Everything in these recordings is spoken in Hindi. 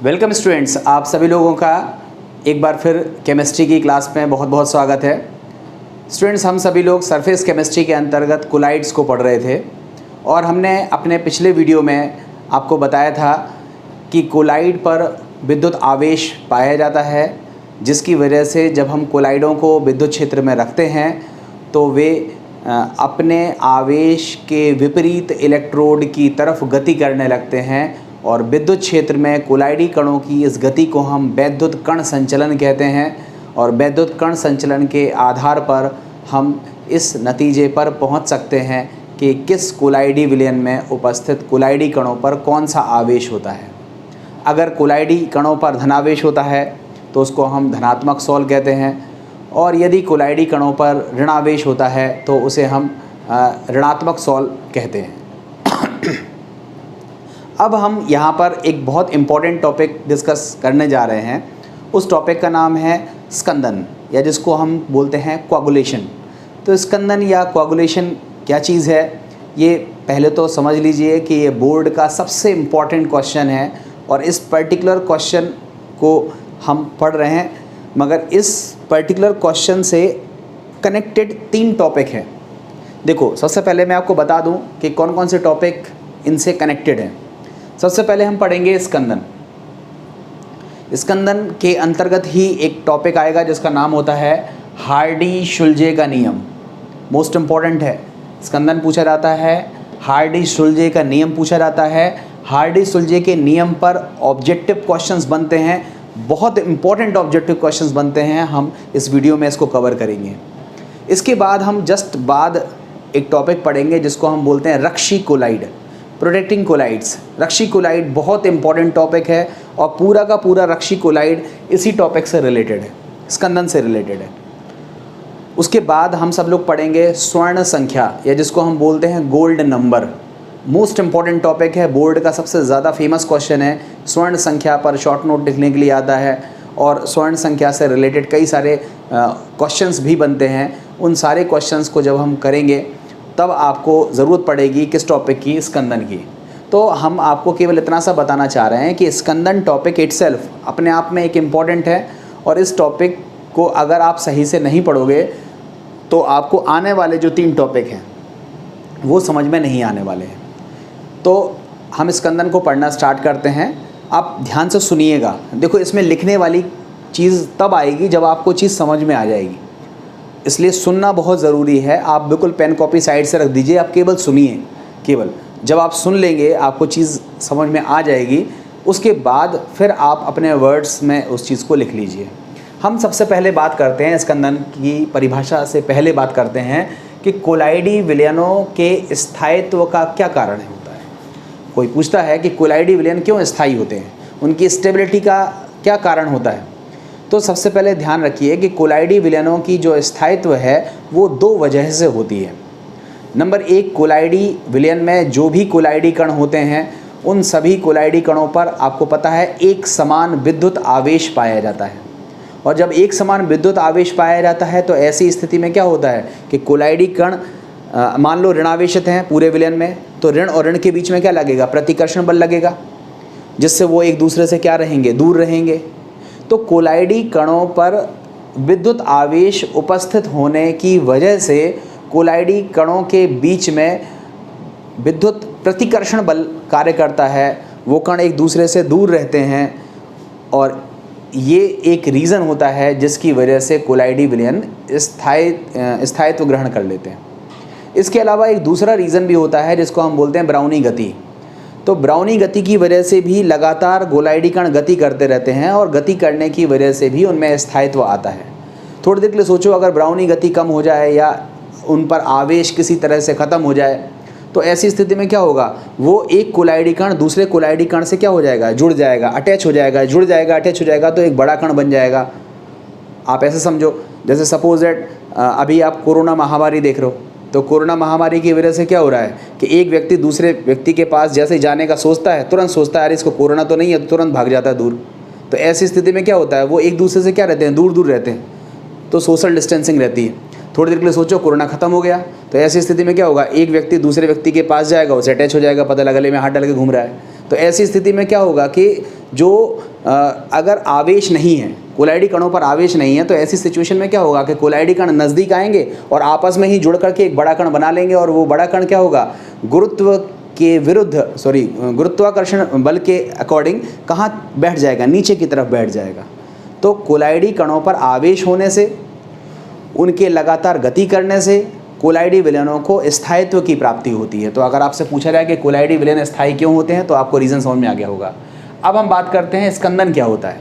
वेलकम स्टूडेंट्स, आप सभी लोगों का एक बार फिर केमिस्ट्री की क्लास में बहुत बहुत स्वागत है। स्टूडेंट्स, हम सभी लोग सरफेस केमिस्ट्री के अंतर्गत कोलाइड्स को पढ़ रहे थे और हमने अपने पिछले वीडियो में आपको बताया था कि कोलाइड पर विद्युत आवेश पाया जाता है, जिसकी वजह से जब हम कोलाइडों को विद्युत क्षेत्र में रखते हैं तो वे अपने आवेश के विपरीत इलेक्ट्रोड की तरफ गति करने लगते हैं और विद्युत क्षेत्र में कोलाइडी कणों की इस गति को हम वैद्युत कण संचलन कहते हैं। और वैद्युत कण संचलन के आधार पर हम इस नतीजे पर पहुंच सकते हैं कि किस कोलाइडी विलयन में उपस्थित कोलाइडी कणों पर कौन सा आवेश होता है। अगर कोलाइडी कणों पर धनावेश होता है तो उसको हम धनात्मक सोल कहते हैं, और यदि कोलाइडी कणों पर ऋणावेश होता है तो उसे हम ऋणात्मक सोल कहते हैं। अब हम यहाँ पर एक बहुत इम्पॉर्टेंट टॉपिक डिस्कस करने जा रहे हैं। उस टॉपिक का नाम है स्कंदन, या जिसको हम बोलते हैं कोआगुलेशन। तो स्कंदन या कोआगुलेशन क्या चीज़ है, ये पहले तो समझ लीजिए कि ये बोर्ड का सबसे इम्पॉर्टेंट क्वेश्चन है और इस पर्टिकुलर क्वेश्चन को हम पढ़ रहे हैं, मगर इस पर्टिकुलर क्वेश्चन से कनेक्टेड 3 टॉपिक हैं। देखो, सबसे पहले मैं आपको बता दूं कि कौन कौन से टॉपिक इनसे कनेक्टेड हैं। सबसे पहले हम पढ़ेंगे स्कंदन। स्कंदन के अंतर्गत ही एक टॉपिक आएगा जिसका नाम होता है हार्डी-शुल्जे का नियम। मोस्ट इम्पॉर्टेंट है, स्कंदन पूछा जाता है, हार्डी-शुल्जे का नियम पूछा जाता है। हार्डी-शुल्जे के नियम पर ऑब्जेक्टिव क्वेश्चंस बनते हैं, बहुत इंपॉर्टेंट ऑब्जेक्टिव क्वेश्चंस बनते हैं। हम इस वीडियो में इसको कवर करेंगे। इसके बाद हम जस्ट बाद एक टॉपिक पढ़ेंगे जिसको हम बोलते हैं रक्षी कोलाइड, प्रोटेक्टिंग कोलाइड्स। रक्षी कोलाइड बहुत इंपॉर्टेंट टॉपिक है और पूरा का पूरा रक्षी कोलाइड इसी टॉपिक से रिलेटेड है, स्कंदन से रिलेटेड है। उसके बाद हम सब लोग पढ़ेंगे स्वर्ण संख्या, या जिसको हम बोलते हैं gold number. Most important topic है, बोर्ड का सबसे ज़्यादा फेमस क्वेश्चन है। स्वर्ण संख्या पर शॉर्ट नोट लिखने के लिए आता है और स्वर्ण संख्या से रिलेटेड कई सारे क्वेश्चंस भी बनते हैं। उन सारे क्वेश्चंस को जब हम करेंगे तब आपको ज़रूरत पड़ेगी किस टॉपिक की, स्कंदन की। तो हम आपको केवल इतना सा बताना चाह रहे हैं कि स्कंदन टॉपिक इटसेल्फ अपने आप में एक इम्पॉर्टेंट है, और इस टॉपिक को अगर आप सही से नहीं पढ़ोगे तो आपको आने वाले जो 3 टॉपिक हैं वो समझ में नहीं आने वाले हैं। तो हम स्कंदन को पढ़ना स्टार्ट करते हैं। आप ध्यान से सुनिएगा। देखो, इसमें लिखने वाली चीज़ तब आएगी जब आपको चीज़ समझ में आ जाएगी, इसलिए सुनना बहुत ज़रूरी है। आप बिल्कुल पेन कॉपी साइड से रख दीजिए, आप केवल सुनिए। केवल जब आप सुन लेंगे आपको चीज़ समझ में आ जाएगी, उसके बाद फिर आप अपने वर्ड्स में उस चीज़ को लिख लीजिए। हम सबसे पहले बात करते हैं स्कंदन की परिभाषा से पहले बात करते हैं कि कोलाइडी विलयनों के स्थायित्व का क्या कारण होता है। कोई पूछता है कि कोलाइडी विलयन क्यों स्थायी होते हैं, उनकी स्टेबिलिटी का क्या कारण होता है। तो सबसे पहले ध्यान रखिए कि कोलाइडी विलयनों की जो स्थायित्व है वो 2 वजह से होती है। नंबर 1, कोलाइडी विलयन में जो भी कोलाइडी कण होते हैं उन सभी कोलाइडी कणों पर आपको पता है एक समान विद्युत आवेश पाया जाता है। और जब एक समान विद्युत आवेश पाया जाता है तो ऐसी स्थिति में क्या होता है कि कोलाइडी कण मान लो ऋणावेशित हैं पूरे विलयन में, तो ऋण और ऋण के बीच में क्या लगेगा, प्रतिकर्षण बल लगेगा, जिससे वो एक दूसरे से क्या रहेंगे, दूर रहेंगे। तो कोलाइडी कणों पर विद्युत आवेश उपस्थित होने की वजह से कोलाइडी कणों के बीच में विद्युत प्रतिकर्षण बल कार्य करता है, वो कण एक दूसरे से दूर रहते हैं, और ये एक रीज़न होता है जिसकी वजह से कोलाइडी विलयन स्थायित्व ग्रहण कर लेते हैं। इसके अलावा एक दूसरा रीज़न भी होता है जिसको हम बोलते हैं ब्राउनी गति। तो ब्राउनी गति की वजह से भी लगातार कोलाइडी कण गति करते रहते हैं और गति करने की वजह से भी उनमें स्थायित्व आता है। थोड़ी देर के लिए सोचो, अगर ब्राउनी गति कम हो जाए या उन पर आवेश किसी तरह से ख़त्म हो जाए तो ऐसी स्थिति में क्या होगा, वो एक कोलाइडी कण दूसरे कोलाइडी कण से क्या हो जाएगा, जुड़ जाएगा, अटैच हो जाएगा, जुड़ जाएगा, अटैच हो जाएगा, तो एक बड़ा कण बन जाएगा। आप ऐसे समझो, जैसे सपोज दैट अभी आप कोरोना महामारी देख रहे हो, तो कोरोना महामारी की वजह से क्या हो रहा है कि एक व्यक्ति दूसरे व्यक्ति के पास जैसे जाने का सोचता है, तुरंत सोचता है अरे इसको कोरोना तो नहीं है, तो तुरंत भाग जाता है दूर। तो ऐसी स्थिति में क्या होता है, वो एक दूसरे से क्या रहते हैं, दूर दूर रहते हैं, तो सोशल डिस्टेंसिंग रहती है। थोड़ी देर के लिए सोचो कोरोना खत्म हो गया, तो ऐसी स्थिति में क्या होगा, एक व्यक्ति दूसरे व्यक्ति के पास जाएगा, उसे अटैच हो जाएगा, पता लगा गले में हाथ डाल के घूम रहा है। तो ऐसी स्थिति में क्या होगा कि जो अगर आवेश नहीं है, कोलाइडी कणों पर आवेश नहीं है, तो ऐसी सिचुएशन में क्या होगा कि कोलाइडी कण नज़दीक आएंगे और आपस में ही जुड़ करके एक बड़ा कण बना लेंगे, और वो बड़ा कण क्या होगा, गुरुत्वाकर्षण बल के अकॉर्डिंग कहाँ बैठ जाएगा, नीचे की तरफ बैठ जाएगा। तो कोलाइडी कणों पर आवेश होने से, उनके लगातार गति करने से कोलाइडी विलयनों को स्थायित्व की प्राप्ति होती है। तो अगर आपसे पूछा जाए कि कोलाइडी विलयन स्थायी क्यों होते हैं, तो आपको रीज़न समझ में आ गया होगा। अब हम बात करते हैं स्कंदन क्या होता है,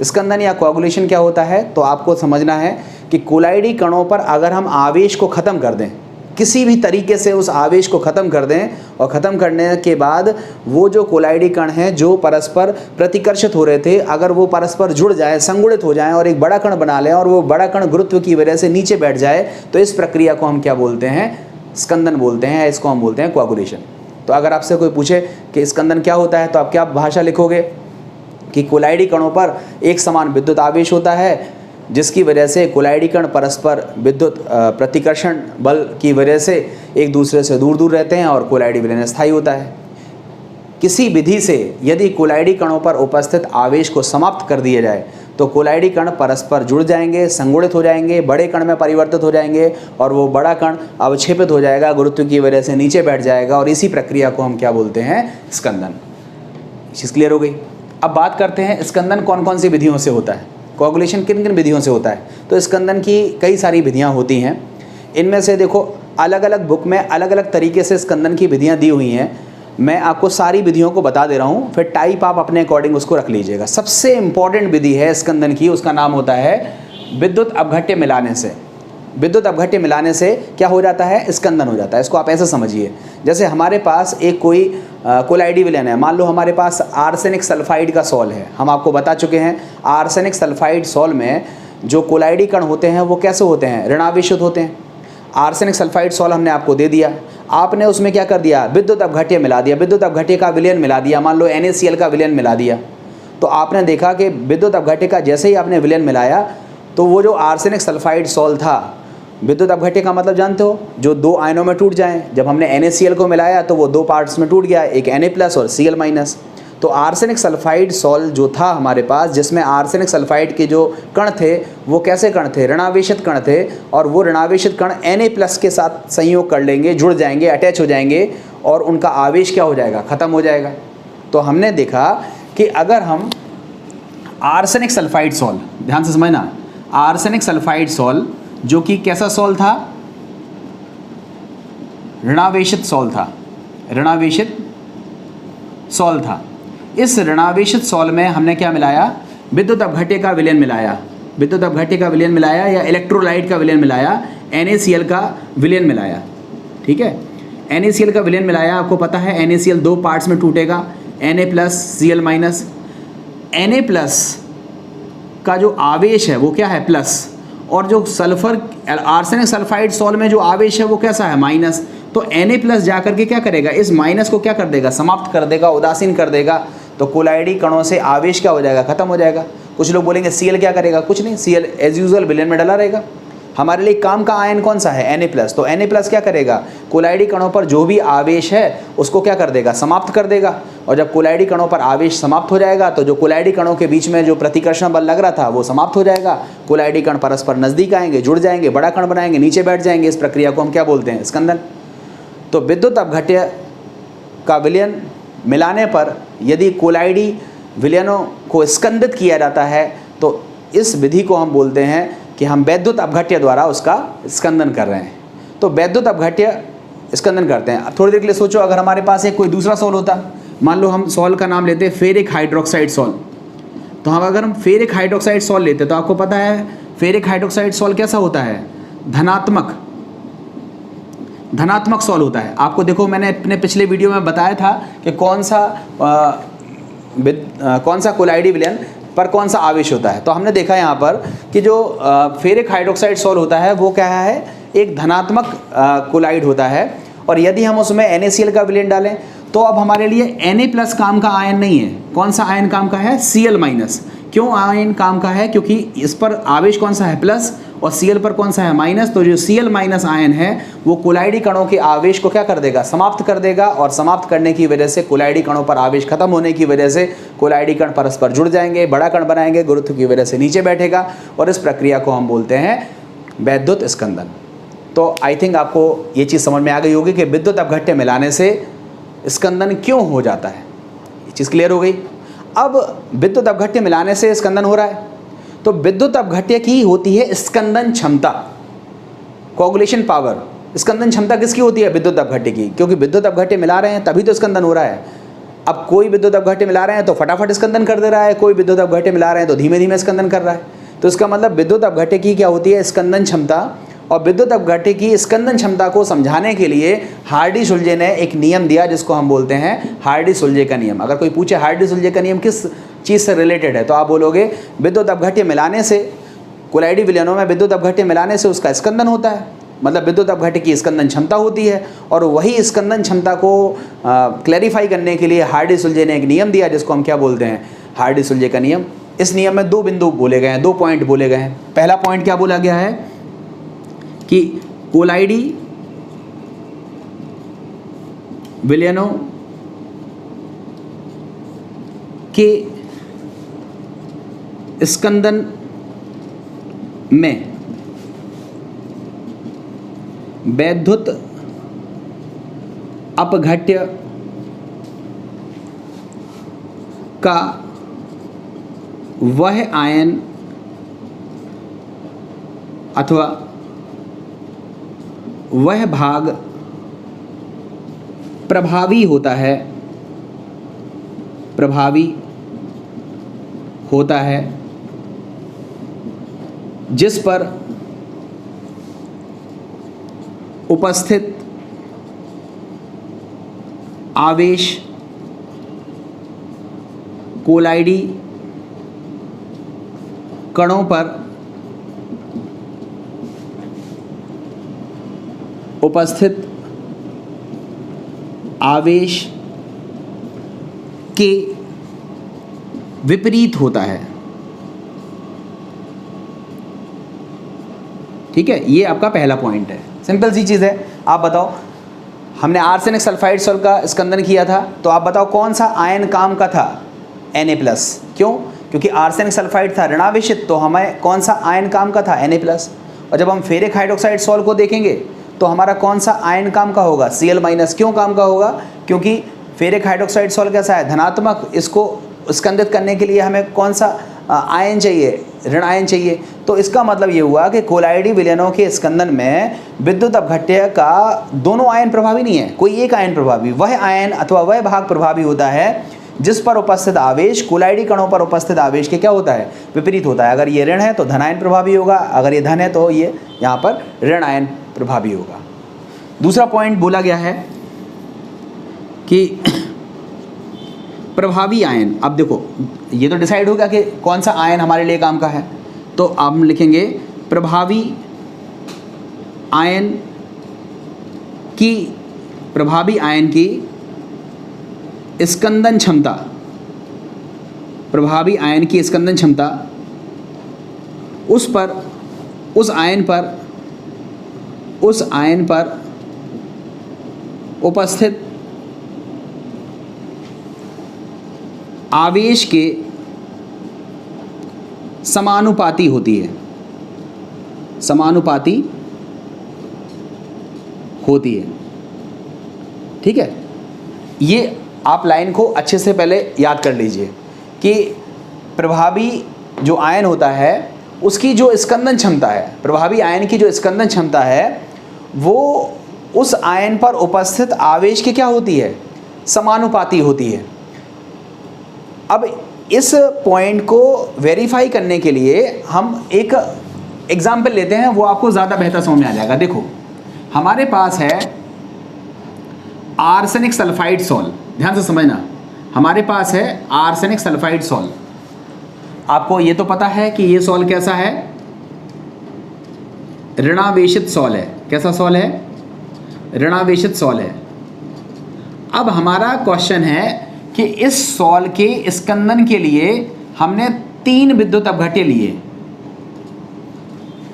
स्कंदन या कोagulation क्या होता है। तो आपको समझना है कि कोलाइडी कणों पर अगर हम आवेश को ख़त्म कर दें, किसी भी तरीके से उस आवेश को ख़त्म कर दें, और ख़त्म करने के बाद वो जो कोलाइडी कण हैं जो परस्पर प्रतिकर्षित हो रहे थे, अगर वो परस्पर जुड़ जाए, संगुणित हो जाएं और एक बड़ा कण बना लें, और वो बड़ा कण गुरुत्व की वजह से नीचे बैठ जाए, तो इस प्रक्रिया को हम क्या बोलते हैं, स्कंदन बोलते हैं। इसको हम बोलते हैं कोagulation। तो अगर आपसे कोई पूछे कि स्कंदन क्या होता है, तो आप क्या भाषा लिखोगे कि कोलाइडी कणों पर एक समान विद्युत आवेश होता है, जिसकी वजह से कोलाइडी कण परस्पर विद्युत प्रतिकर्षण बल की वजह से एक दूसरे से दूर दूर रहते हैं, और कोलाइडी विलयन स्थायी होता है। किसी विधि से यदि कोलाइडी कणों पर उपस्थित आवेश को समाप्त कर दिया जाए, तो कोलाइडी कण परस्पर जुड़ जाएंगे, संगुणित हो जाएंगे, बड़े कण में परिवर्तित हो जाएंगे, और वो बड़ा कण अवक्षेपित हो जाएगा, गुरुत्व की वजह से नीचे बैठ जाएगा, और इसी प्रक्रिया को हम क्या बोलते हैं, स्कंदन। चीज़ क्लियर हो गई। अब बात करते हैं स्कंदन कौन कौन सी विधियों से होता है, कोagulation किन किन विधियों से होता है। तो स्कंदन की कई सारी विधियां होती हैं। इनमें से देखो अलग अलग बुक में अलग अलग तरीके से स्कंदन की विधियां दी हुई हैं। मैं आपको सारी विधियों को बता दे रहा हूं, फिर टाइप आप अपने अकॉर्डिंग उसको रख लीजिएगा। सबसे इंपॉर्टेंट विधि है स्कंदन की, उसका नाम होता है विद्युत अपघट्य मिलाने से। विद्युत अपघट्य मिलाने से क्या हो जाता है, स्कंदन हो जाता है। इसको आप ऐसे समझिए, जैसे हमारे पास एक कोई कोलाइडी विलयन है। मान लो हमारे पास आर्सेनिक सल्फाइड का सॉल है। हम आपको बता चुके हैं आर्सेनिक सल्फाइड सॉल में जो कोलाइडी कण होते हैं वो कैसे होते हैं, ऋणावेशित होते हैं। आर्सेनिक सल्फाइड सॉल हमने आपको दे दिया, आपने उसमें क्या कर दिया, विद्युत अपघट्य मिला दिया, विद्युत अपघट्य का विलयन मिला दिया। मान लो NaCl का विलयन मिला दिया, तो आपने देखा कि विद्युत अपघट्य का जैसे ही आपने विलयन मिलाया, तो वो जो आर्सेनिक सल्फाइड सॉल था, विद्युत अपघट्य का मतलब जानते हो, जो दो आयनों में टूट जाएं। जब हमने NaCl को मिलाया तो वो दो पार्ट्स में टूट गया, एक Na+ और Cl-। तो आर्सेनिक सल्फाइड सॉल जो था हमारे पास, जिसमें आर्सेनिक सल्फाइड के जो कण थे वो कैसे कण थे, ऋणावेशित कण थे, और वो ऋणावेशित कण Na+ के साथ संयोग कर लेंगे, जुड़ जाएंगे, अटैच हो जाएंगे, और उनका आवेश क्या हो जाएगा, ख़त्म हो जाएगा। तो हमने देखा कि अगर हम आर्सेनिक सल्फाइड सॉल, ध्यान से समझना, आर्सेनिक सल्फाइड सॉल जो कि कैसा सॉल था, ऋणावेशित सॉल था, ऋणावेशित सॉल था। इस ऋणावेशित सॉल में हमने क्या मिलाया, विद्युत अपघट्य का विलयन मिलाया, विद्युत अपघट्य का विलयन मिलाया या इलेक्ट्रोलाइट का विलयन मिलाया, NaCl का विलयन मिलाया। ठीक है, NaCl का विलयन मिलाया। आपको पता है NaCl दो पार्ट्स में टूटेगा, Na+ Cl-। Na+ का जो आवेश है वो क्या है, प्लस, और जो सल्फर आर्सेनिक सल्फाइड सॉल में जो आवेश है वो कैसा है, माइनस। तो Na+ जाकर के क्या करेगा, इस माइनस को क्या कर देगा, समाप्त कर देगा, उदासीन कर देगा। तो कोलाइडी कणों से आवेश क्या हो जाएगा, खत्म हो जाएगा। कुछ लोग बोलेंगे Cl क्या करेगा, कुछ नहीं, Cl एज यूजुअल विलयन में डला रहेगा। हमारे लिए काम का आयन कौन सा है, Na+। तो Na+ क्या करेगा, कोलाइडी कणों पर जो भी आवेश है उसको क्या कर देगा, समाप्त कर देगा। और जब कोलाइडी कणों पर आवेश समाप्त हो जाएगा, तो जो कोलाइडी कणों के बीच में जो प्रतिकर्षण बल लग रहा था वो समाप्त हो जाएगा। कोलाइडी कण परस्पर नज़दीक आएंगे, जुड़ जाएंगे, बड़ा कण बनाएंगे, नीचे बैठ जाएंगे। इस प्रक्रिया को हम क्या बोलते हैं, स्कंदन। तो विद्युत अपघट्य का विलयन मिलाने पर यदि कोलाइडी विलयनों को स्कंदित किया जाता है, तो इस विधि को हम बोलते हैं कि हम वैद्युत अपघट्य द्वारा उसका स्कंदन कर रहे हैं। तो वैद्युत अपघट्य स्कंदन करते हैं। अब थोड़ी देर के लिए सोचो, अगर हमारे पास एक कोई दूसरा सॉल होता, मान लो हम सॉल का नाम लेते हैं फेरिक हाइड्रोक्साइड सॉल। तो हम अगर हम फेरिक हाइड्रोक्साइड सॉल लेते, तो आपको पता है फेरिक हाइड्रोक्साइड सॉल कैसा होता है, धनात्मक सॉल होता है। आपको देखो, मैंने अपने पिछले वीडियो में बताया था कि कौन सा कोलाइडी विलयन पर कौन सा आवेश होता है। तो हमने देखा यहाँ पर कि जो फेरिक हाइड्रोक्साइड सॉल होता है वो क्या है, एक धनात्मक कोलाइड होता है। और यदि हम उसमें NaCl का विलयन डालें, तो अब हमारे लिए Na+ काम का आयन नहीं है। कौन सा आयन काम का है, Cl-। क्यों आयन काम का है, क्योंकि इस पर आवेश कौन सा है, प्लस, और Cl पर कौन सा है माइनस, तो जो Cl माइनस आयन है वो कोलाइडी कणों के आवेश को क्या कर देगा, समाप्त कर देगा, और समाप्त करने की वजह से कोलाइडी कणों पर आवेश खत्म होने की वजह से कोलाइडी कण परस्पर जुड़ जाएंगे, बड़ा कण बनाएंगे, गुरुत्व की वजह से नीचे बैठेगा, और इस प्रक्रिया को हम बोलते हैं वैद्युत स्कंदन। तो आई थिंक आपको ये चीज़ समझ में आ गई होगी कि विद्युत अपघट्य मिलाने से स्कंदन क्यों हो जाता है, ये चीज़ क्लियर हो गई। अब विद्युत अपघट्य मिलाने से स्कंदन हो रहा है, तो विद्युत अपघट्य की होती है स्कंदन क्षमता, कोगुलेशन पावर। स्कंदन क्षमता किसकी होती है, विद्युत अपघट्य की, क्योंकि विद्युत अपघट्य मिला रहे हैं तभी तो स्कंदन हो रहा है। अब कोई विद्युत अपघट्य मिला रहे हैं तो फटाफट स्कंदन कर दे रहा है, कोई विद्युत अपघट्य मिला रहे हैं तो धीमे धीमे स्कंदन कर रहा है। तो इसका मतलब विद्युत अपघट्य की क्या होती है, स्कंदन क्षमता। और विद्युत अपघट्य की स्कंदन क्षमता को समझाने के लिए हार्डी-सुल्जे ने एक नियम दिया जिसको हम बोलते हैं हार्डी-सुल्जे का नियम। अगर कोई पूछे हार्डी-सुल्जे का नियम किस चीज़ से रिलेटेड है, तो आप बोलोगे विद्युत अपघट्य मिलाने से, कोलाइडी विलयनों में विद्युत अपघट्य मिलाने से उसका स्कंदन होता है, मतलब विद्युत अपघट्य की स्कंदन क्षमता होती है। और वही स्कंदन क्षमता को क्लैरिफाई करने के लिए हार्डी-सुल्जे ने एक नियम दिया जिसको हम क्या बोलते हैं, हार्डी-सुल्जे का नियम। इस नियम में 2 बिंदु बोले गए हैं, 2 पॉइंट बोले गए हैं। पहला पॉइंट क्या बोला गया है कि कोलाइडी विलयनों के स्कंदन में वैद्युत अपघट्य का वह आयन अथवा वह भाग प्रभावी होता है, जिस पर उपस्थित आवेश कोलाइडी कणों पर उपस्थित आवेश के विपरीत होता है। ठीक है, ये आपका पहला पॉइंट है। सिंपल सी चीज़ है। आप बताओ, हमने आर्सेनिक सल्फाइड सॉल्ट का स्कंदन किया था, तो आप बताओ कौन सा आयन काम का था, Na+। क्यों? क्योंकि आर्सेनिक सल्फाइड था ऋणावेशित, तो हमें कौन सा आयन काम का था, Na+। और जब हम फेरिक हाइड्रोक्साइड सॉल्ट को देखेंगे तो हमारा कौन सा आयन काम का होगा, Cl-। क्यों काम का होगा? क्योंकि फेरिक हाइड्रोक्साइड सॉल्ट कैसा है, धनात्मक। इसको स्कंदित करने के लिए हमें कौन सा आयन चाहिए, ऋण आयन चाहिए। तो इसका मतलब ये हुआ कि कोलाइडी विलयनों के स्कंदन में विद्युत अपघट्य का दोनों आयन प्रभावी नहीं है, कोई एक आयन प्रभावी। वह आयन अथवा वह भाग प्रभावी होता है जिस पर उपस्थित आवेश कोलाइडी कणों पर उपस्थित आवेश के क्या होता है, विपरीत होता है। अगर ये ऋण है तो धन आयन प्रभावी होगा, अगर ये धन है तो ये यहाँ पर ऋण आयन प्रभावी होगा। दूसरा पॉइंट बोला गया है कि प्रभावी आयन। अब देखो, ये तो डिसाइड होगा कि कौन सा आयन हमारे लिए काम का है, तो अब हम लिखेंगे प्रभावी आयन की स्कंदन क्षमता, प्रभावी आयन की स्कंदन क्षमता उस आयन पर उपस्थित आवेश के समानुपाती होती है, ठीक है। ये आप लाइन को अच्छे से पहले याद कर लीजिए कि प्रभावी जो आयन होता है उसकी जो स्कंदन क्षमता है, प्रभावी आयन की जो स्कंदन क्षमता है वो उस आयन पर उपस्थित आवेश की क्या होती है, समानुपाती होती है। अब इस पॉइंट को वेरीफाई करने के लिए हम एक एग्जाम्पल लेते हैं, वो आपको ज़्यादा बेहतर समझ में आ जाएगा। देखो, हमारे पास है आर्सेनिक सल्फाइड सॉल्ट, ध्यान से समझना, हमारे पास है आर्सेनिक सल्फाइड सॉल्ट। आपको ये तो पता है कि ये सॉल्ट कैसा है, ऋणावेशित सॉल्ट है। कैसा सॉल्ट है? ऋणावेशित सॉल्ट है। अब हमारा क्वेश्चन है कि इस सॉल्ट के स्कंदन के लिए हमने 3 विद्युत अपघट्य लिए।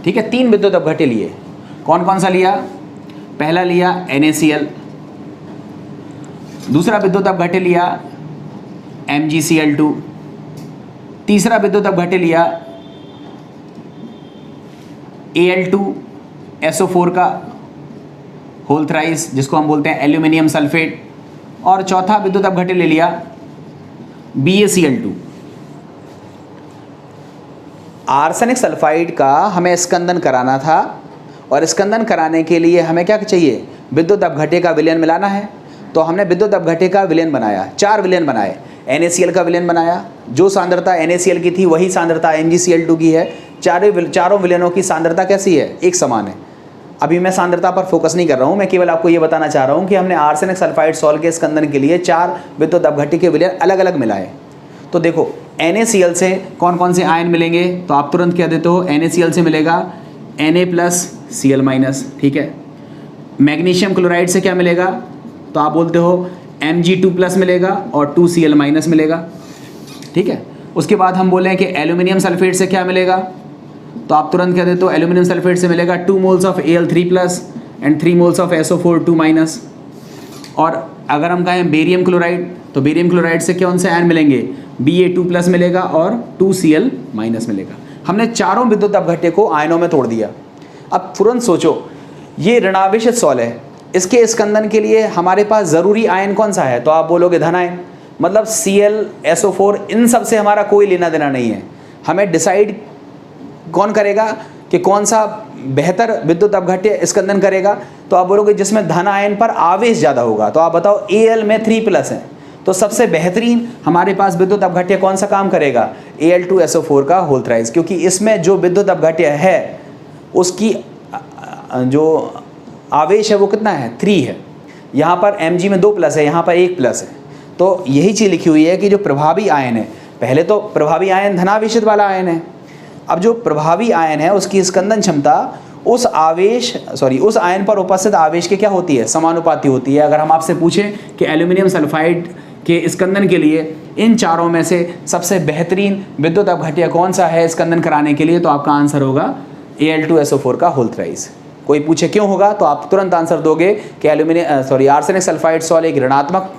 ठीक है, 3 विद्युत अपघट्य लिए। कौन कौन सा लिया? पहला लिया NaCl, दूसरा विद्युत अपघट्य लिया MgCl2, तीसरा विद्युत अपघट्य लिया Al2SO4 का होल थ्राइस, जिसको हम बोलते हैं एल्यूमिनियम सल्फेट, और चौथा विद्युत अपघट्य ले लिया BaCl2। आर्सेनिक सल्फाइड का हमें स्कंदन कराना था, और स्कंदन कराने के लिए हमें क्या चाहिए? विद्युत अपघट्य का विलयन मिलाना है। तो हमने विद्युत अपघट्य का विलयन बनाया, 4 विलयन बनाए। NaCl का विलयन बनाया, जो सांद्रता NaCl की थी वही सांद्रता MgCl2 की है। चारों विलयनों की सांद्रता कैसी है? एक समान है। अभी मैं सांद्रता पर फोकस नहीं कर रहा हूँ, मैं केवल आपको ये बताना चाह रहा हूँ कि हमने आर्सेनिक सल्फाइड सॉल के स्कंदन के लिए 4 विद्युत अपघट्य के विलयन अलग अलग मिलाए। तो देखो NaCl से कौन कौन से आयन मिलेंगे, तो आप तुरंत कह देते हो NaCl से मिलेगा Na+Cl-, ठीक है। मैग्नीशियम क्लोराइड से क्या मिलेगा, तो आप बोलते हो Mg2+ मिलेगा और 2Cl- मिलेगा, ठीक है। उसके बाद हम बोले कि एल्यूमिनियम सल्फेट से क्या मिलेगा, तो आप तुरंत कह देते हो एल्यूमिनियम सल्फेट से मिलेगा 2 moles of Al3+ and 3 moles of SO4 2-। और अगर हम कहें बेरियम क्लोराइड, तो बेरियम क्लोराइड से कौन से आयन मिलेंगे? Ba2+ मिलेगा और 2Cl- मिलेगा। हमने चारों विद्युत अपघट्य को आयनों में तोड़ दिया। अब तुरंत सोचो, ये ऋणावेशित सॉल है, इसके स्कंदन के लिए हमारे पास ज़रूरी आयन कौन सा है? तो आप बोलोगे धन आयन, मतलब Cl, SO4, इन सब से हमारा कोई लेना देना नहीं है। हमें डिसाइड कौन करेगा कि कौन सा बेहतर विद्युत अपघट्य स्कंदन करेगा? तो आप बोलोगे जिसमें धन आयन पर आवेश ज़्यादा होगा। तो आप बताओ Al में 3+ है, तो सबसे बेहतरीन हमारे पास विद्युत अपघट्य कौन सा काम करेगा? Al2SO4 का होल थ्राइस, क्योंकि इसमें जो विद्युत अपघट्य है उसकी जो आवेश है वो कितना है? 3 है। यहाँ पर Mg में 2+ है, यहाँ पर 1+ है। तो यही चीज़ लिखी हुई है कि जो प्रभावी आयन है, पहले तो प्रभावी आयन धनावेशित वाला आयन है, अब जो प्रभावी आयन है उसकी स्कंदन क्षमता उस आयन पर उपस्थित आवेश के क्या होती है? समानुपाती होती है। अगर हम आपसे पूछें कि एल्यूमिनियम सल्फाइड के स्कंदन के लिए इन चारों में से सबसे बेहतरीन विद्युत अपघट्य कौन सा है स्कंदन कराने के लिए, तो आपका आंसर होगा Al2SO4 का होल थ्राइस। कोई पूछे क्यों होगा, तो आप तुरंत आंसर दोगे कि आर्सेनिक सल्फाइड सॉल एक ऋणात्मक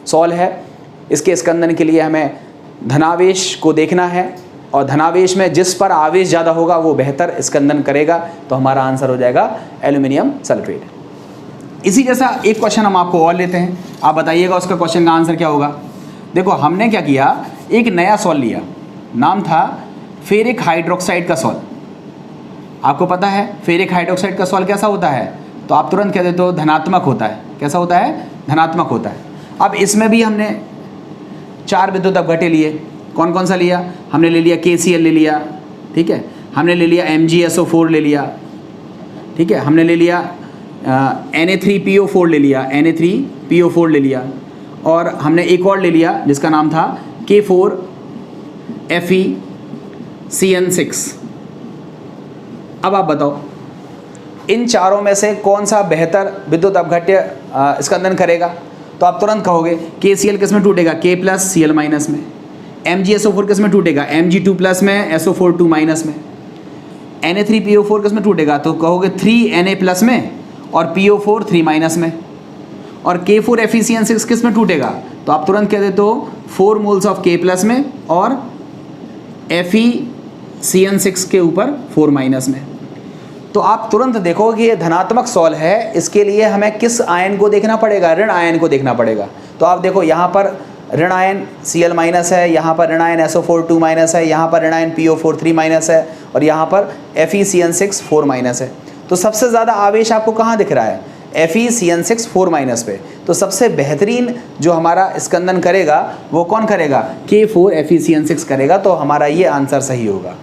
सॉल है, इसके स्कंदन के लिए हमें धनावेश को देखना है, और धनावेश में जिस पर आवेश ज़्यादा होगा वो बेहतर स्कंदन करेगा। तो हमारा आंसर हो जाएगा एल्यूमिनियम सल्फेट। इसी जैसा एक क्वेश्चन हम आपको और लेते हैं, आप बताइएगा उसका क्वेश्चन का आंसर क्या होगा। देखो हमने क्या किया, एक नया सॉल लिया, नाम था फेरिक हाइड्रोक्साइड का सॉल। आपको पता है फेरिक हाइड्रोक्साइड का सॉल कैसा होता है, तो आप तुरंत कह देते हो धनात्मक होता है। कैसा होता है? धनात्मक होता है। अब इसमें भी हमने 4 विद्युत अपघट्य लिए। कौन कौन सा लिया? हमने ले लिया KCl ले लिया, ठीक है, हमने ले लिया MgSO4 ले लिया, ठीक है, हमने ले लिया Na3PO4 ले लिया, Na3PO4 ले लिया, और हमने एक और ले लिया जिसका नाम था K4FeCN6। अब आप बताओ इन चारों में से कौन सा बेहतर विद्युत अपघट्य स्कंदन करेगा? तो आप तुरंत कहोगे KCl किस में टूटेगा? K+Cl- में। MgSO4 किस में टूटेगा? Mg2+ में, SO4 2- में। Na3PO4 किस में टूटेगा? तो कहोगे 3Na+ में और PO4 3- में। और K4FeCN6 किस में टूटेगा? तो आप तुरंत कह देते हो 4 मोल्स ऑफ K+ में और FeCN6 के ऊपर 4- में। तो आप तुरंत देखो कि ये धनात्मक सॉल है, इसके लिए हमें किस आयन को देखना पड़ेगा? ऋण आयन को देखना पड़ेगा। तो आप देखो यहाँ पर ऋण आयन Cl- है, यहाँ पर ऋण आयन SO4 2- है, यहाँ पर ऋण आयन PO4 3- है, और यहाँ पर FeCN6 4- है। तो सबसे ज़्यादा आवेश आपको कहाँ दिख रहा है? FeCN6 4- पे। तो सबसे बेहतरीन जो हमारा स्कंदन करेगा वो कौन करेगा? K4FeCN6 करेगा। तो हमारा ये आंसर सही होगा।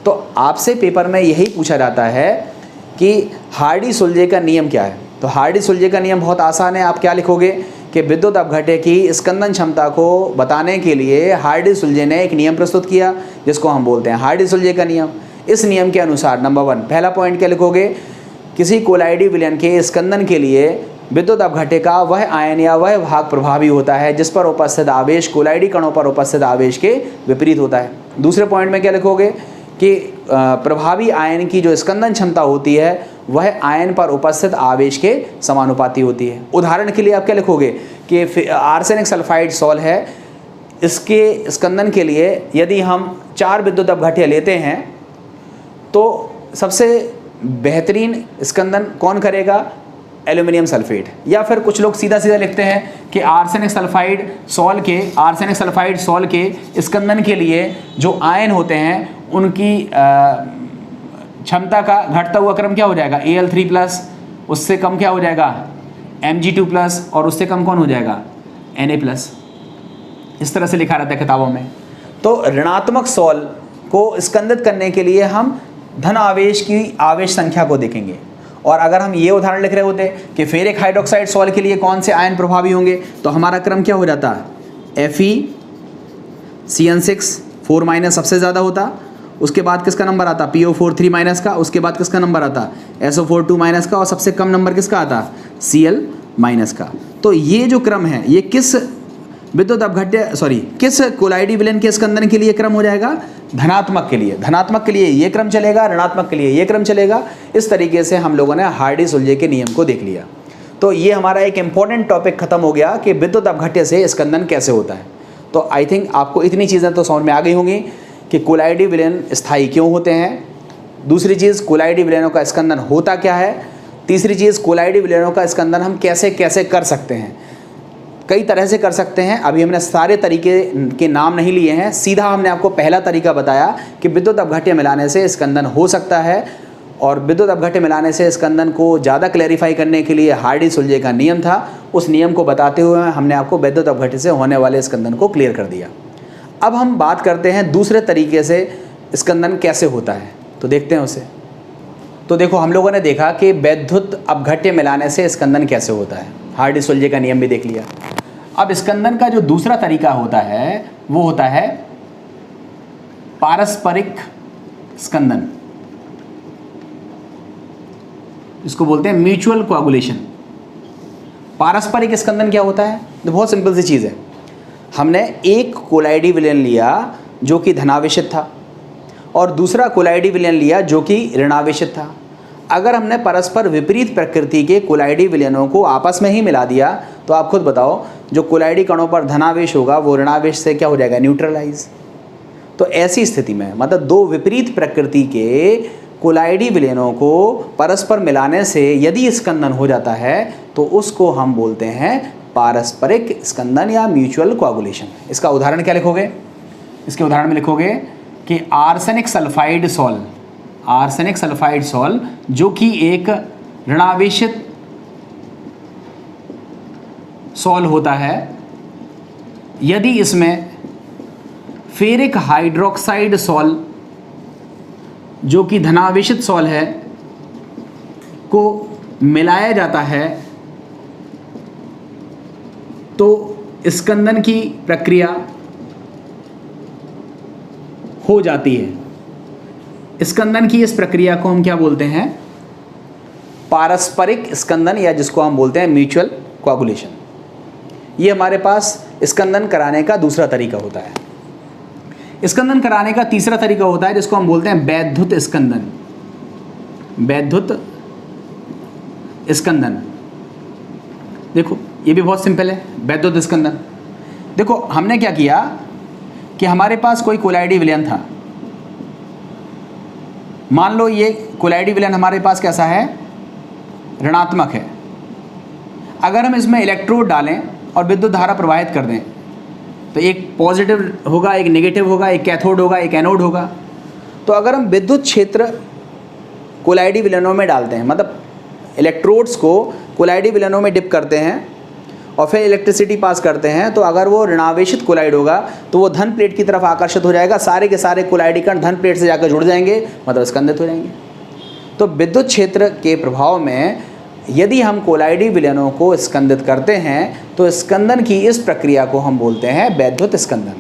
तो आपसे पेपर में यही पूछा जाता है कि हार्डी-सुलजे का नियम क्या है। तो हार्डी-सुलजे का नियम बहुत आसान है। आप क्या लिखोगे कि विद्युत अपघट्य की स्कंदन क्षमता को बताने के लिए हार्डी-सुलजे ने एक नियम प्रस्तुत किया जिसको हम बोलते हैं हार्डी-सुलजे का नियम। इस नियम के अनुसार नंबर 1 पहला पॉइंट क्या लिखोगे? किसी कोलाइडी विलयन के स्कंदन के लिए विद्युत अपघट्य का वह आयन या वह भाग प्रभावी होता है जिस पर उपस्थित आवेश कोलाइडी कणों पर उपस्थित आवेश के विपरीत होता है। दूसरे पॉइंट में क्या लिखोगे कि प्रभावी आयन की जो स्कंदन क्षमता होती है वह आयन पर उपस्थित आवेश के समानुपाती होती है। उदाहरण के लिए आप क्या लिखोगे कि आर्सेनिक सल्फाइड सॉल्ट है, इसके स्कंदन के लिए यदि हम 4 विद्युत अपघट्य लेते हैं तो सबसे बेहतरीन स्कंदन कौन करेगा? Aluminium sulphate. या फिर कुछ लोग सीधा सीधा लिखते हैं कि आर्सेनिक सल्फाइड सॉल्ट के स्कंदन के लिए जो आयन होते हैं उनकी क्षमता का घटता हुआ क्रम क्या हो जाएगा? Al3+, उससे कम क्या हो जाएगा? Mg2+, और उससे कम कौन हो जाएगा? Na+। इस तरह से लिखा रहता है किताबों में। तो ऋणात्मक सॉल को स्कंदित करने के लिए हम धन आवेश की आवेश संख्या को देखेंगे। और अगर हम ये उदाहरण लिख रहे होते कि फेरिक हाइड्रोक्साइड सॉल्ट के लिए कौन से आयन प्रभावी होंगे, तो हमारा क्रम क्या हो जाता? FeCN6 4- सबसे ज़्यादा होता, उसके बाद किसका नंबर आता? PO4 3- का, उसके बाद किसका नंबर आता? SO4 2- का, और सबसे कम नंबर किसका आता? Cl- का। तो ये जो क्रम है ये किस विद्युत अपघट्य किस कोलाइडी विलयन के स्कंदन के लिए क्रम हो जाएगा? धनात्मक के लिए। धनात्मक के लिए ये क्रम चलेगा, ऋणात्मक के लिए ये क्रम चलेगा। इस तरीके से हम लोगों ने हार्डी-सुलजे के नियम को देख लिया। तो ये हमारा एक इम्पॉर्टेंट टॉपिक खत्म हो गया कि विद्युत अपघट्य से स्कंदन कैसे होता है। तो आई थिंक आपको इतनी चीज़ें तो समझ में आ गई होंगी कि कोलाइडी विलयन स्थायी क्यों होते हैं। दूसरी चीज़, कोलाइडी विलयनों का स्कंदन होता क्या है। तीसरी चीज़, कोलाइडी विलयनों का स्कंदन हम कैसे कैसे कर सकते हैं। कई तरह से कर सकते हैं। अभी हमने सारे तरीके के नाम नहीं लिए हैं, सीधा हमने आपको पहला तरीका बताया कि विद्युत अपघट्य मिलाने से स्कंदन हो सकता है। और विद्युत अपघट्य मिलाने से स्कंदन को ज़्यादा क्लैरिफाई करने के लिए हार्डी-सुलजे का नियम था। उस नियम को बताते हुए हमने आपको विद्युत अपघट्य से होने वाले स्कंदन को क्लियर कर दिया। अब हम बात करते हैं दूसरे तरीके से स्कंदन कैसे होता है, तो देखते हैं उसे। तो देखो, हम लोगों ने देखा कि विद्युत अपघट्य मिलाने से स्कंदन कैसे होता है, हार्डी-सुलजे का नियम भी देख लिया। अब स्कंदन का जो दूसरा तरीका होता है वो होता है पारस्परिक स्कंदन। इसको बोलते हैं म्यूचुअल कोआगुलेशन। पारस्परिक स्कंदन क्या होता है? तो बहुत सिंपल सी चीज़ है। हमने एक कोलाइडी विलयन लिया जो कि धनावेशित था और दूसरा कोलाइडी विलयन लिया जो कि ऋणावेशित था। अगर हमने परस्पर विपरीत प्रकृति के कोलाइडी विलयनों को आपस में ही मिला दिया तो आप खुद बताओ, जो कोलाइडी कणों पर धनावेश होगा वो ऋणावेश से क्या हो जाएगा? न्यूट्रलाइज। तो ऐसी स्थिति में मतलब दो विपरीत प्रकृति के कोलाइडी विलयनों को परस्पर मिलाने से यदि स्कंदन हो जाता है तो उसको हम बोलते हैं पारस्परिक स्कंदन या म्यूचुअल कोआगुलेशन। इसका उदाहरण क्या लिखोगे? इसके उदाहरण में लिखोगे कि आर्सेनिक सल्फाइड सॉल्ट जो कि एक ऋणावेशित सॉल्ट होता है, यदि इसमें फेरिक हाइड्रोक्साइड सॉल्ट जो कि धनावेशित सॉल्ट है को मिलाया जाता है तो स्कंदन की प्रक्रिया हो जाती है। स्कंदन की इस प्रक्रिया को हम क्या बोलते हैं? पारस्परिक स्कंदन, या जिसको हम बोलते हैं म्यूचुअल कोआगुलेशन। ये हमारे पास स्कंदन कराने का दूसरा तरीका होता है। स्कंदन कराने का तीसरा तरीका होता है जिसको हम बोलते हैं वैद्युत स्कंदन। वैद्युत स्कंदन, देखो ये भी बहुत सिंपल है। वैद्युत स्कंदन, देखो हमने क्या किया कि हमारे पास कोई कोलाइडी विलयन था। मान लो ये कोलाइडी विलयन हमारे पास कैसा है? ऋणात्मक है। अगर हम इसमें इलेक्ट्रोड डालें और विद्युत धारा प्रवाहित कर दें तो एक पॉजिटिव होगा, एक नेगेटिव होगा, एक कैथोड होगा, एक एनोड होगा। तो अगर हम विद्युत क्षेत्र कोलाइडी विलयनों में डालते हैं, मतलब इलेक्ट्रोड्स को कोलाइडी विलयनों में डिप करते हैं और फिर इलेक्ट्रिसिटी पास करते हैं, तो अगर वो ऋणावेशित कोलाइड होगा तो वो धन प्लेट की तरफ आकर्षित हो जाएगा। सारे के सारे कोलाइडी कण धन प्लेट से जाकर जुड़ जाएंगे, मतलब स्कंदित हो जाएंगे। तो विद्युत क्षेत्र के प्रभाव में यदि हम कोलाइडी विलयनों को स्कंदित करते हैं तो स्कंदन की इस प्रक्रिया को हम बोलते हैं वैद्युत स्कंदन।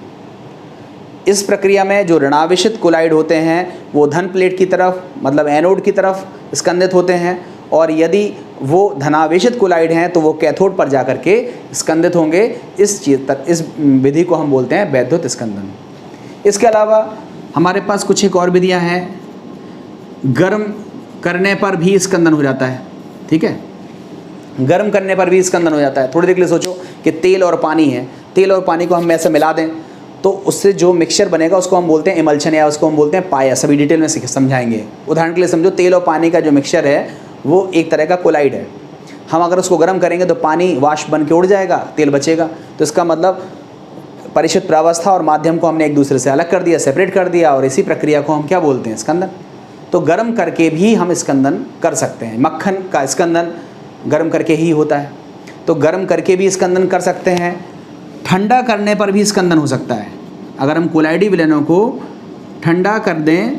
इस प्रक्रिया में जो ऋणावेशित कोलाइड होते हैं वो धन प्लेट की तरफ, मतलब एनोड की तरफ स्कंदित होते हैं, और यदि वो धनावेशित कोलाइड हैं तो वो कैथोड पर जाकर के स्कंदित होंगे। इस विधि को हम बोलते हैं वैद्युत स्कंदन। इसके अलावा हमारे पास कुछ एक और विधियाँ हैं। गर्म करने पर भी स्कंदन हो जाता है, ठीक है, गर्म करने पर भी स्कंदन हो जाता है। थोड़ी देर के लिए सोचो कि तेल और पानी है, तेल और पानी को हम ऐसे मिला दें तो उससे जो मिक्सचर बनेगा उसको हम बोलते हैं इमल्शन या उसको हम बोलते हैं पाया। सभी डिटेल में समझाएंगे। उदाहरण के लिए समझो, तेल और पानी का जो मिक्सचर है वो एक तरह का कोलाइड है। हम अगर उसको गर्म करेंगे तो पानी वाष्प बन के उड़ जाएगा, तेल बचेगा। तो इसका मतलब परिशुद्ध प्रावस्था और माध्यम को हमने एक दूसरे से अलग कर दिया, सेपरेट कर दिया, और इसी प्रक्रिया को हम क्या बोलते हैं, स्कंदन। तो गर्म करके भी हम स्कंदन कर सकते हैं। मक्खन का स्कंदन गर्म करके ही होता है, तो गर्म करके भी स्कंदन कर सकते हैं। ठंडा करने पर भी स्कंदन हो सकता है। अगर हम कोलाइडी विलयनों को ठंडा कर दें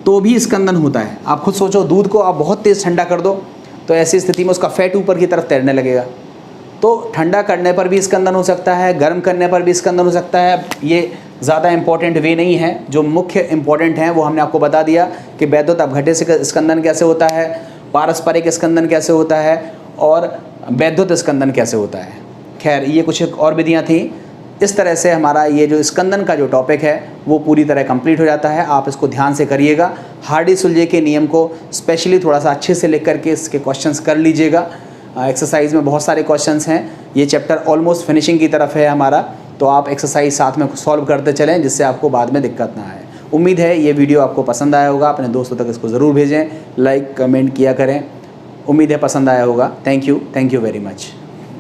तो भी स्कंदन होता है। आप खुद सोचो, दूध को आप बहुत तेज़ ठंडा कर दो तो ऐसी स्थिति में उसका फैट ऊपर की तरफ तैरने लगेगा। तो ठंडा करने पर भी स्कंदन हो सकता है, गर्म करने पर भी स्कंदन हो सकता है। ये ज़्यादा इंपॉर्टेंट वे नहीं है, जो मुख्य इंपॉर्टेंट हैं वो हमने आपको बता दिया कि वैद्युत अपघट्य से स्कंदन कैसे होता है, पारस्परिक स्कंदन कैसे होता है, और वैद्युत स्कंदन कैसे होता है। खैर, ये कुछ और विधियाँ थी। इस तरह से हमारा ये जो स्कंदन का जो टॉपिक है वो पूरी तरह कंप्लीट हो जाता है। आप इसको ध्यान से करिएगा। हार्डी-सुलजे के नियम को स्पेशली थोड़ा सा अच्छे से लिख करके इसके क्वेश्चंस कर लीजिएगा। एक्सरसाइज में बहुत सारे क्वेश्चंस हैं। ये चैप्टर ऑलमोस्ट फिनिशिंग की तरफ है हमारा, तो आप एक्सरसाइज साथ में सॉल्व करते चलें जिससे आपको बाद में दिक्कत ना आए। उम्मीद है ये वीडियो आपको पसंद आया होगा। अपने दोस्तों तक इसको ज़रूर भेजें, लाइक कमेंट किया करें। उम्मीद है पसंद आया होगा। Thank you very much.